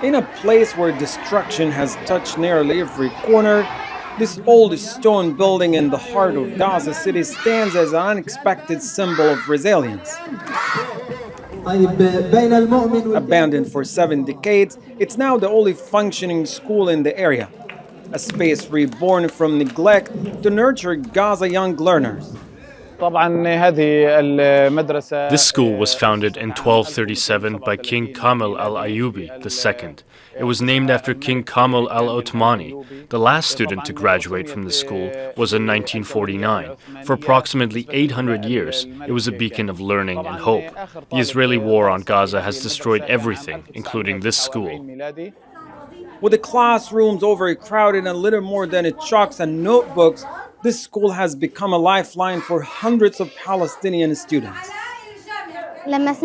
In a place where destruction has touched nearly every corner, this old stone building in the heart of Gaza City stands as an unexpected symbol of resilience. Abandoned for 7 decades, it's now the only functioning school in the area, a space reborn from neglect to nurture Gaza young learners. This school was founded in 1237 by King Kamel al-Ayyubi II. It was named after King Kamel al-Othmani. The last student to graduate from the school was in 1949. For approximately 800 years, it was a beacon of learning and hope. The Israeli war on Gaza has destroyed everything, including this school. With the classrooms overcrowded and little more than chalks and notebooks, this school has become a lifeline for hundreds of Palestinian students. As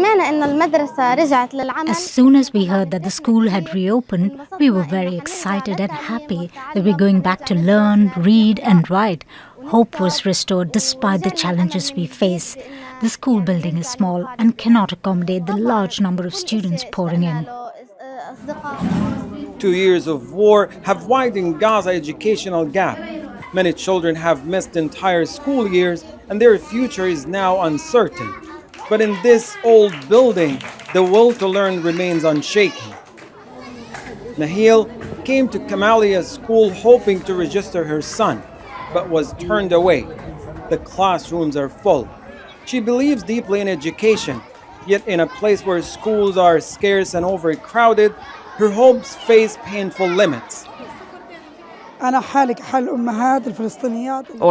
soon as we heard that the school had reopened, we were very excited and happy that we're going back to learn, read and write. Hope was restored despite the challenges we face. The school building is small and cannot accommodate the large number of students pouring in. 2 years of war have widened Gaza's educational gap. Many children have missed entire school years and their future is now uncertain. But in this old building, the will to learn remains unshaken. Nahil came to Kamalia school hoping to register her son, but was turned away. The classrooms are full. She believes deeply in education, yet in a place where schools are scarce and overcrowded, her hopes face painful limits. All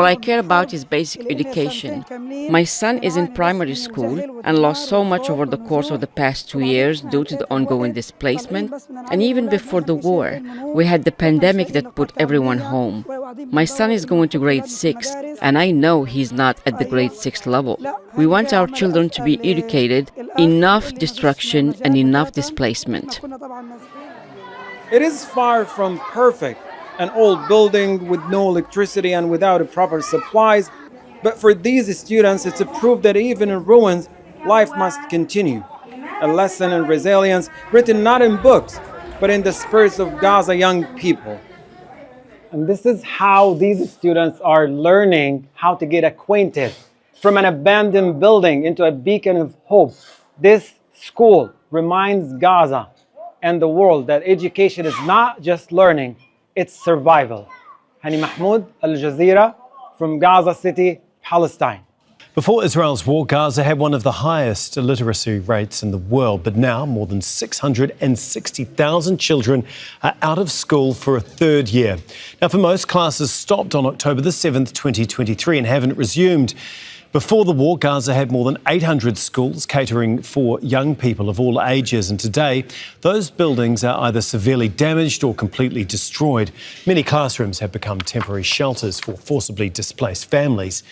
I care about is basic education. My son is in primary school and lost so much over the course of the past 2 years due to the ongoing displacement. And even before the war, we had the pandemic that put everyone home. My son is going to grade 6, and I know he's not at the grade 6 level. We want our children to be educated, enough destruction and enough displacement. It is far from perfect. An old building with no electricity and without proper supplies. But for these students, it's a proof that even in ruins, life must continue. A lesson in resilience written not in books, but in the spirits of Gaza young people. And this is how these students are learning how to get acquainted from an abandoned building into a beacon of hope. This school reminds Gaza and the world that education is not just learning, it's survival. Hani Mahmoud, Jazeera, from Gaza City, Palestine. Before Israel's war, Gaza had one of the highest illiteracy rates in the world, but now more than 660,000 children are out of school for a third year. Now, for most, classes stopped on October the 7th, 2023 and haven't resumed. Before the war, Gaza had more than 800 schools catering for young people of all ages, and today those buildings are either severely damaged or completely destroyed. Many classrooms have become temporary shelters for forcibly displaced families.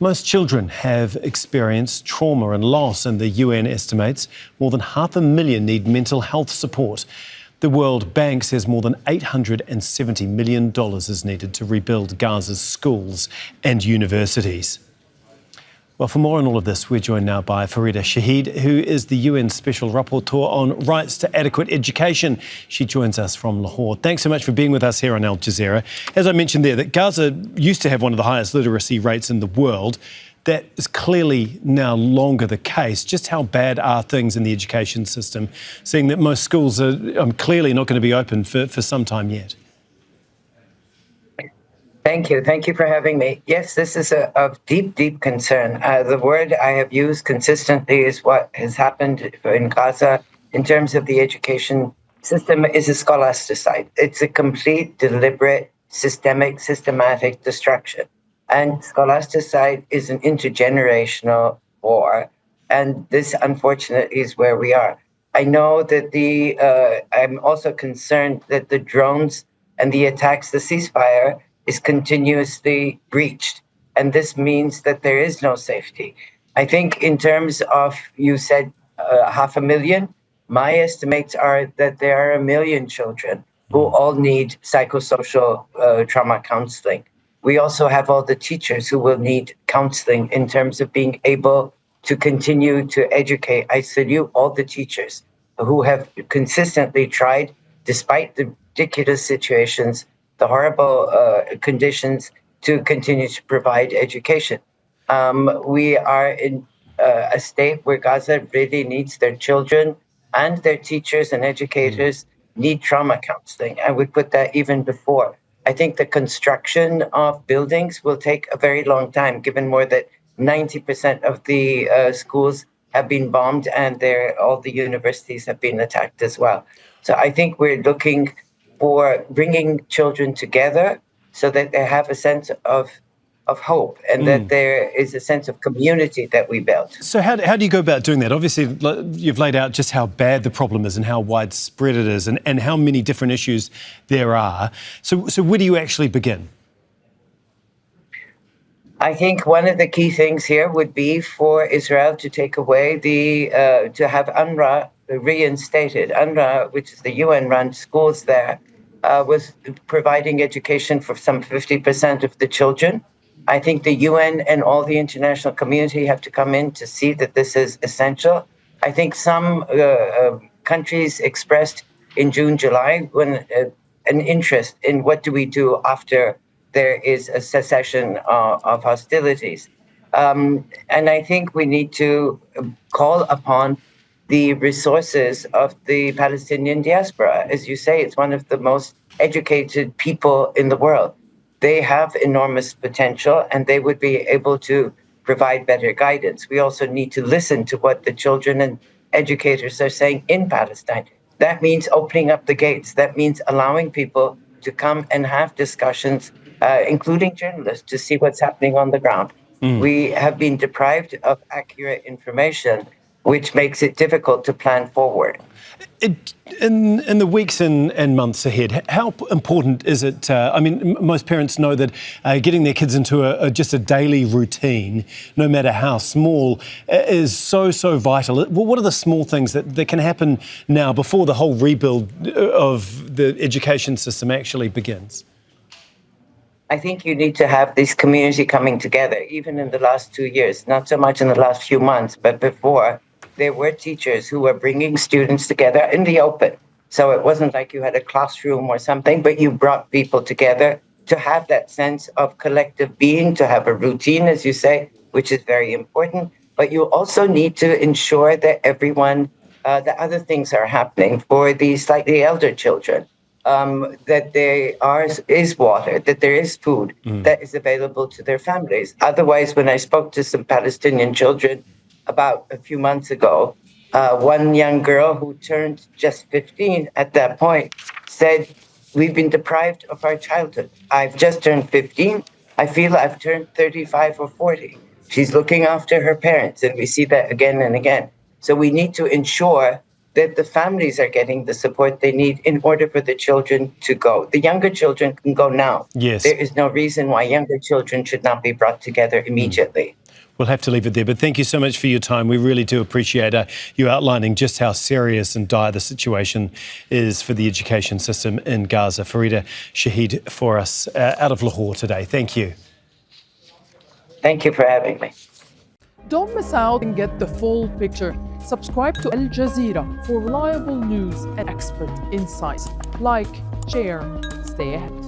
Most children have experienced trauma and loss, and the UN estimates more than 500,000 need mental health support. The World Bank says more than $870 million is needed to rebuild Gaza's schools and universities. Well, for more on all of this, we're joined now by Farida Shaheed, who is the UN Special Rapporteur on Rights to Adequate Education. She joins us from Lahore. Thanks so much for being with us here on Al Jazeera. As I mentioned there, that Gaza used to have one of the highest literacy rates in the world. That is clearly no longer the case. Just how bad are things in the education system, seeing that most schools are clearly not going to be open for some time yet? Thank you. Thank you for having me. Yes, this is of deep, deep concern. The word I have used consistently is what has happened in Gaza in terms of the education system is a scholasticide. It's a complete, deliberate, systematic destruction. And scholasticide is an intergenerational war. And this, unfortunately, is where we are. I know that I'm also concerned that the drones and the attacks, the ceasefire, is continuously breached. And this means that there is no safety. I think in terms of, you said 500,000, my estimates are that there are 1 million children who all need psychosocial trauma counseling. We also have all the teachers who will need counseling in terms of being able to continue to educate. I salute all the teachers who have consistently tried despite the ridiculous situations, the horrible conditions, to continue to provide education. We are in a state where Gaza really needs their children, and their teachers and educators need trauma counseling. I would put that even before. I think the construction of buildings will take a very long time, given more that 90% of the schools have been bombed and all the universities have been attacked as well. So I think we're looking for bringing children together so that they have a sense of hope, and that there is a sense of community that we built. So how do you go about doing that? Obviously, you've laid out just how bad the problem is and how widespread it is, and how many different issues there are. So where do you actually begin? I think one of the key things here would be for Israel to take away to have UNRWA reinstated. UNRWA, which is the UN-run schools there, was providing education for some 50% of the children. I think the UN and all the international community have to come in to see that this is essential. I think some countries expressed in June, July, when an interest in what do we do after there is a cessation of hostilities. And I think we need to call upon the resources of the Palestinian diaspora. As you say, it's one of the most educated people in the world. They have enormous potential, and they would be able to provide better guidance. We also need to listen to what the children and educators are saying in Palestine. That means opening up the gates. That means allowing people to come and have discussions, including journalists, to see what's happening on the ground. We have been deprived of accurate information, which makes it difficult to plan forward. In the weeks and months ahead, how important is it? I mean, most parents know that getting their kids into just a daily routine, no matter how small, is so vital. What are the small things that can happen now before the whole rebuild of the education system actually begins? I think you need to have this community coming together, even in the last 2 years, not so much in the last few months, but before. There were teachers who were bringing students together in the open. So it wasn't like you had a classroom or something, but you brought people together to have that sense of collective being, to have a routine, as you say, which is very important. But you also need to ensure that everyone, that other things are happening for the slightly elder children, that there is water, that there is food that is available to their families. Otherwise, when I spoke to some Palestinian children about a few months ago, one young girl who turned just 15 at that point said, "We've been deprived of our childhood. I've just turned 15. I feel I've turned 35 or 40. She's looking after her parents, and we see that again and again. So we need to ensure that the families are getting the support they need in order for the children to go. The younger children can go now. Yes. There is no reason why younger children should not be brought together immediately. We'll have to leave it there, but thank you so much for your time. We really do appreciate you outlining just how serious and dire the situation is for the education system in Gaza. Farida Shaheed for us out of Lahore today. Thank you. Thank you for having me. Don't miss out and get the full picture. Subscribe to Al Jazeera for reliable news and expert insights. Like, share, stay ahead.